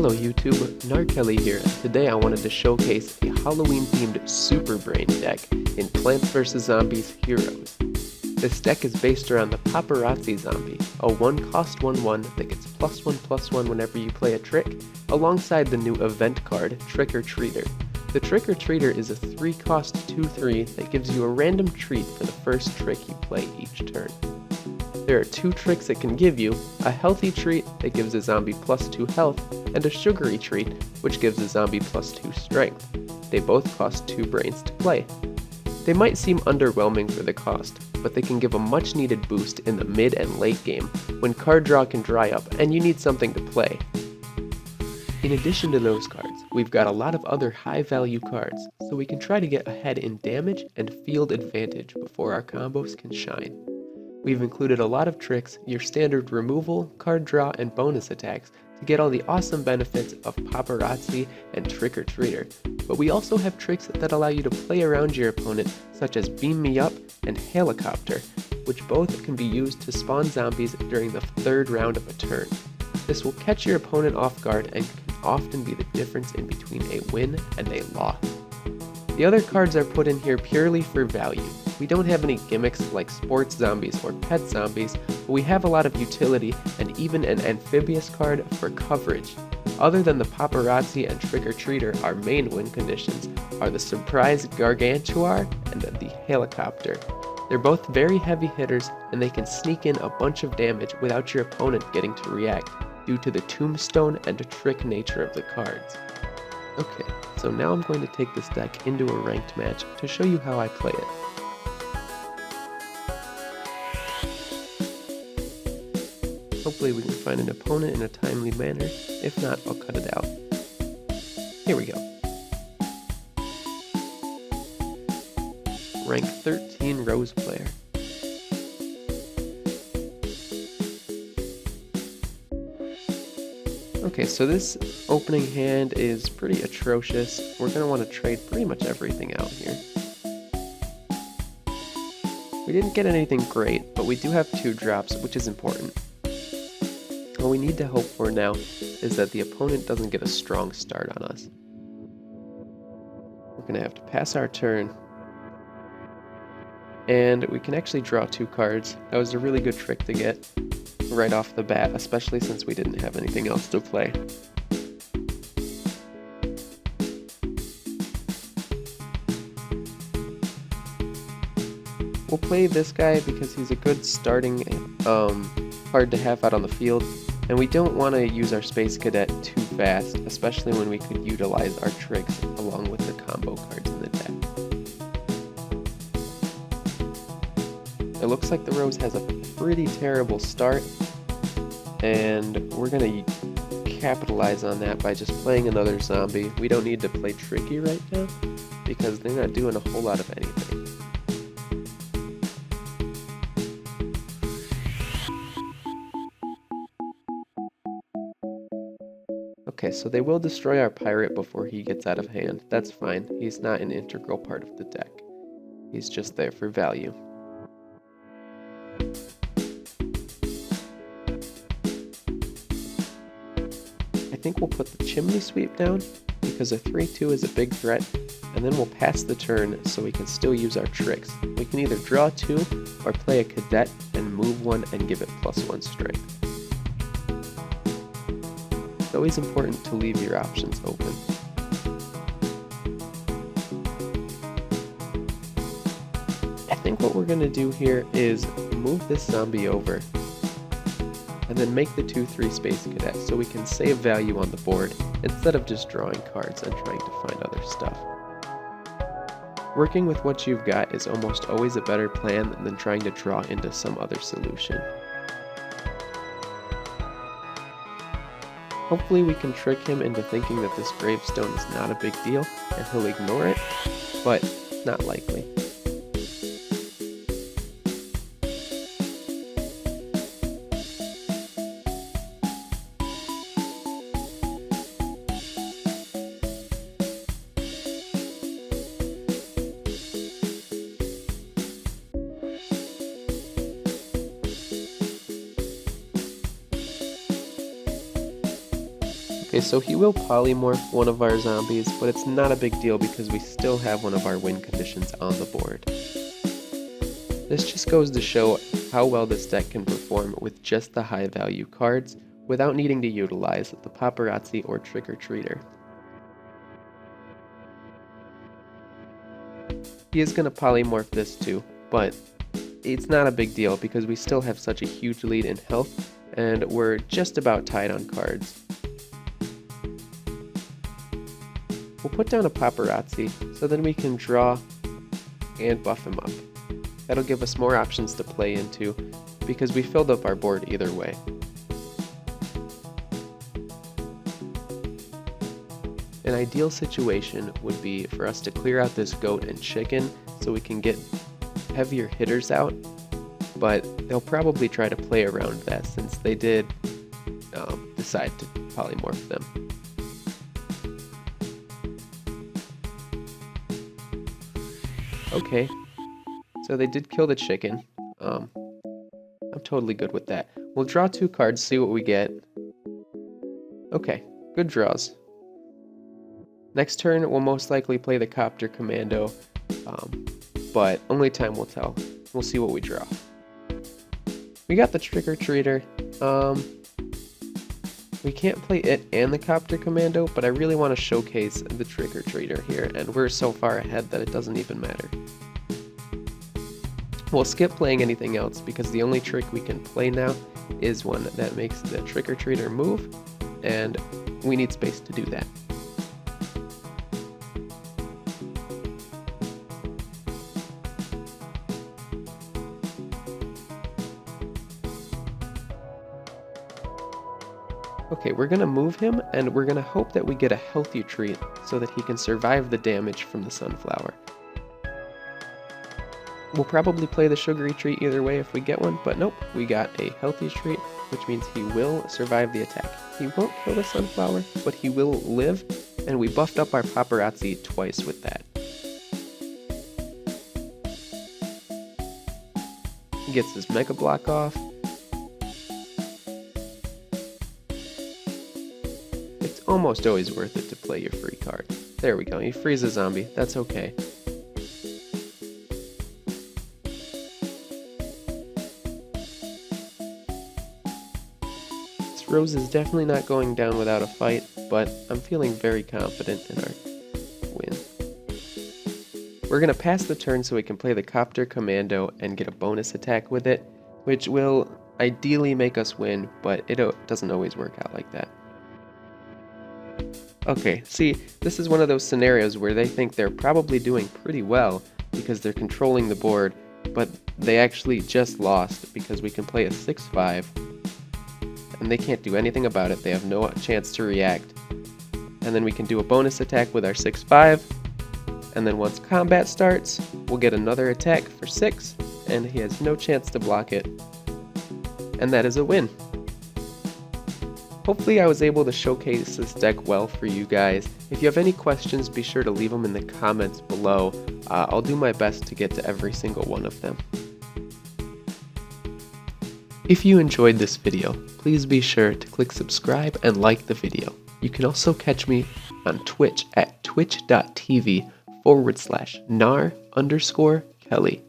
Hello YouTube, Narkelly here. Today I wanted to showcase a Halloween-themed Super Brain deck in Plants vs. Zombies Heroes. This deck is based around the Paparazzi Zombie, a 1-cost 1/1 that gets +1/+1 whenever you play a trick, alongside the new event card, Trick or Treater. The Trick or Treater is a 3-cost 2/3 that gives you a random treat for the first trick you play each turn. There are 2 tricks it can give you, a healthy treat that gives a zombie +2 health, and a sugary treat which gives a zombie +2 strength. They both cost 2 brains to play. They might seem underwhelming for the cost, but they can give a much needed boost in the mid and late game when card draw can dry up and you need something to play. In addition to those cards, we've got a lot of other high value cards, so we can try to get ahead in damage and field advantage before our combos can shine. We've included a lot of tricks, your standard removal, card draw, and bonus attacks to get all the awesome benefits of Paparazzi and Trick or Treater, but we also have tricks that allow you to play around your opponent, such as Beam Me Up and Hail-a-Copter, which both can be used to spawn zombies during the 3rd round of a turn. This will catch your opponent off guard and can often be the difference in between a win and a loss. The other cards are put in here purely for value. We don't have any gimmicks like sports zombies or pet zombies, but we have a lot of utility and even an amphibious card for coverage. Other than the Paparazzi and Trick or Treater, our main win conditions are the Surprise Gargantuar and the Hail-a-Copter. They're both very heavy hitters and they can sneak in a bunch of damage without your opponent getting to react due to the tombstone and trick nature of the cards. Okay, so now I'm going to take this deck into a ranked match to show you how I play it. Hopefully we can find an opponent in a timely manner. If not, I'll cut it out. Here we go. Rank 13 Rose player. Okay, so this opening hand is pretty atrocious. We're going to want to trade pretty much everything out here. We didn't get anything great, but we do have 2 drops, which is important. What we need to hope for now is that the opponent doesn't get a strong start on us. We're going to have to pass our turn. And we can actually draw 2 cards. That was a really good trick to get right off the bat, especially since we didn't have anything else to play. We'll play this guy because he's a good starting card to have out on the field, and we don't want to use our Space Cadet too fast, especially when we could utilize our tricks along with the combo cards in the deck. It looks like the Rose has a pretty terrible start, and we're going to capitalize on that by just playing another zombie. We don't need to play tricky right now, because they're not doing a whole lot of anything. Okay, so they will destroy our pirate before he gets out of hand. That's fine. He's not an integral part of the deck. He's just there for value. I think we'll put the Chimney Sweep down because a 3/2 is a big threat, and then we'll pass the turn so we can still use our tricks. We can either draw 2 or play a cadet and move 1 and give it +1 strength. It's always important to leave your options open. I think what we're going to do here is move this zombie over and then make the 2/3 Space Cadet so we can save value on the board instead of just drawing cards and trying to find other stuff. Working with what you've got is almost always a better plan than trying to draw into some other solution. Hopefully we can trick him into thinking that this gravestone is not a big deal and he'll ignore it, but not likely. Okay, so he will polymorph one of our zombies, but it's not a big deal because we still have one of our win conditions on the board. This just goes to show how well this deck can perform with just the high value cards without needing to utilize the Paparazzi or Trick or Treater. He is going to polymorph this too, but it's not a big deal because we still have such a huge lead in health and we're just about tied on cards. We'll put down a Paparazzi so then we can draw and buff him up. That'll give us more options to play into because we filled up our board either way. An ideal situation would be for us to clear out this goat and chicken so we can get heavier hitters out, but they'll probably try to play around that since they did decide to polymorph them. Okay, so they did kill the chicken. I'm totally good with that. We'll draw 2 cards, see what we get. Okay, good draws. Next turn, we'll most likely play the Copter Commando, but only time will tell. We'll see what we draw. We got the Trick or Treater. We can't play it and the Copter Commando, but I really want to showcase the Trick or Treater here, and we're so far ahead that it doesn't even matter. We'll skip playing anything else because the only trick we can play now is one that makes the Trick or Treater move, and we need space to do that. Okay, we're going to move him, and we're going to hope that we get a healthy treat so that he can survive the damage from the sunflower. We'll probably play the sugary treat either way if we get one, but nope, we got a healthy treat, which means he will survive the attack. He won't kill the sunflower, but he will live, and we buffed up our Paparazzi twice with that. He gets his Mega Block off. It's almost always worth it to play your free card. There we go, he frees a zombie, that's okay. Rose is definitely not going down without a fight, but I'm feeling very confident in our win. We're going to pass the turn so we can play the Copter Commando and get a bonus attack with it, which will ideally make us win, but it doesn't always work out like that. Okay, see, this is one of those scenarios where they think they're probably doing pretty well because they're controlling the board, but they actually just lost because we can play a 6-5. And they can't do anything about it. They have no chance to react. And then we can do a bonus attack with our 6-5. And then once combat starts, we'll get another attack for 6, and he has no chance to block it. And that is a win. Hopefully I was able to showcase this deck well for you guys. If you have any questions, be sure to leave them in the comments below. I'll do my best to get to every single one of them. If you enjoyed this video, please be sure to click subscribe and like the video. You can also catch me on Twitch at twitch.tv/nar_Kelly.